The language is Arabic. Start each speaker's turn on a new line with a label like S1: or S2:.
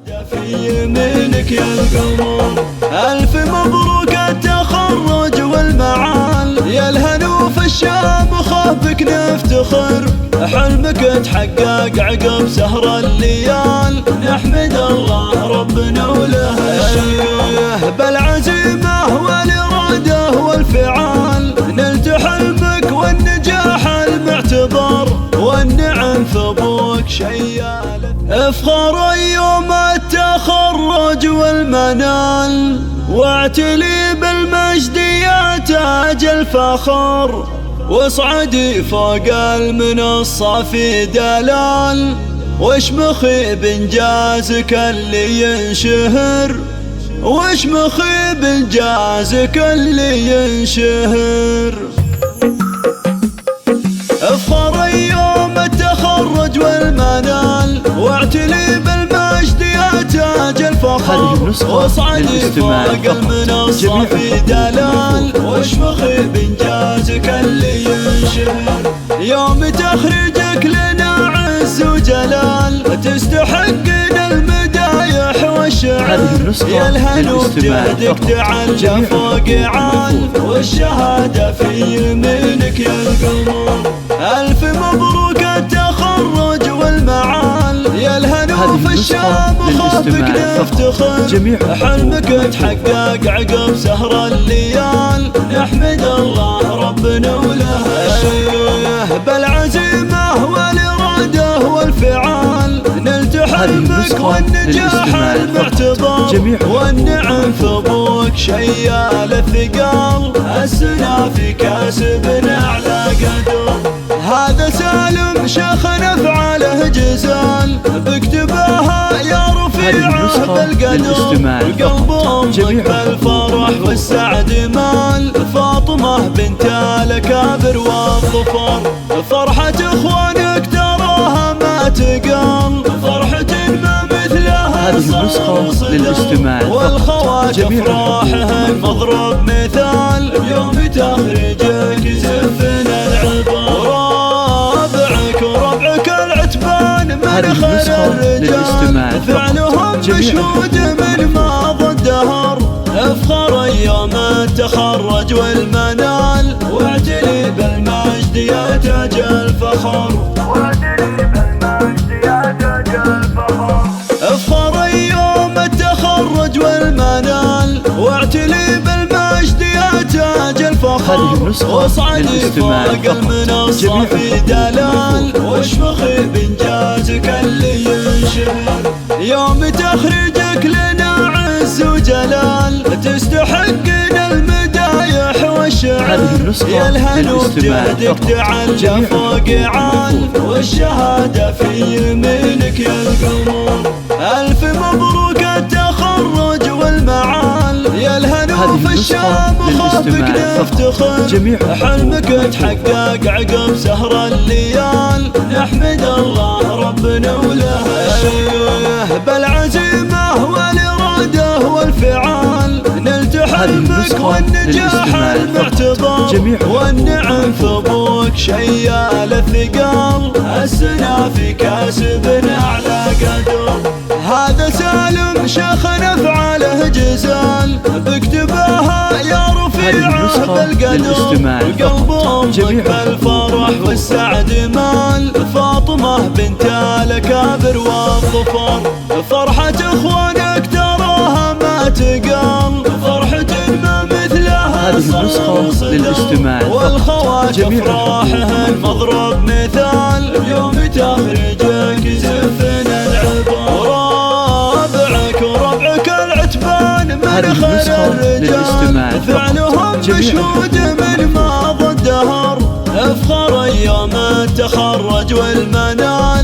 S1: في يمينك يا القمر، ألف مبروك التخرج والمعال، يا الهنوف الشامخة بك نفتخر، حلمك تحقق عقب سهر الليال، نحمد الله ربنا وله الشكر، بالعزيمة والإرادة والفعال، نلت حلمك والنجاح المعتبر، والنعم ثبوك شيال، افخر يوم التخرج والمنال، واعتلي بالمجد يا تاج الفخر، واصعدي فوق المنصة في دلال، واشمخي بانجازك اللي ينشهر، واشمخي بانجازك اللي ينشهر، افخر يوم التخرج والمنال، واعتلي بالمجد يا تاج الفخر، واصعدي فوق المنصة في دلال، واشمخي بانجازك اللي ينشهر، يوم تخرجك لنا عز وجلال، تستحقين المدايح والشعر، يا الهنوف جهدك تعلى فوق عال، والشهادة في يمينك يا القمر، ألف مبروك التخرج والمعال، يا الهنوف الشامخة بك نفتخر، حلمك تحقق عقب سهر الليال، نحمد الله ربنا وله الشكر، بالعزيمة والإرادة والفعال، نلت حلمك والنجاح المعتبر، والنعم ثبوك شيال الثقال، السنا في كاسبنا على قدر، هذا سالم شيخ نفعله جزال، بكتبها يا رفيعه بالقدر، قلب امك بالفرح والسعد مال، فاطمه بنت الاكابر والظفر، فرحه اخوانك تراها ما تقل، فرحه ما مثلها صار للاستماع، والخوات افراحهن مضرب مثال، يوم تخرجك زفنا العبر، وربعك العتبان من خير الرجال، فعلهم مشهود من ماضى الدهر، افخر يوم التخرج والمنال، واعتلي بالمجد يا تاج الفخر، واعتلي بالمجد يا تاج الفخر، افخر يوم التخرج والمنال، واعتلي بالمجد يا تاج الفخر، واصعدي فوق المنصة في دلال، واشمخي بانجازك اللي ينشهر، يوم تخرجك لنا عز وجلال، تستحقين المدايح والشعر، يا الهنوف جهدك تعلى فوق عال، والشهادة في يمينك يا القمر، ألف مبروك التخرج والمعال، يا الهنوف الشامخة بك نفتخر، حلمك تحقق عقب سهر الليال، نحمد الله ربنا وله الشكر، بالعزيمة والإرادة والفعال، نلت حلمك والنجاح المعتبر، والنعم ثبوك شيال الثقال، السنا في كاسبنا على قدر، هذا سالم شيخ نفعله جزال، بكتبها يا رفيعه بالقدر، قلب امك بالفرح والسعد مال، فاطمه بنت الاكابر والظفر، فرحه اخوانك تراها ما تقل، فرحه ما مثلها صار للاستماع، والخوات افراحهن مضرب مثال، يوم تخرجك زفنا العبر، وربعك العتبان من خير الرجال، فعلهم مشهود من ماضى الدهر، افخر يوم التخرج والمنال،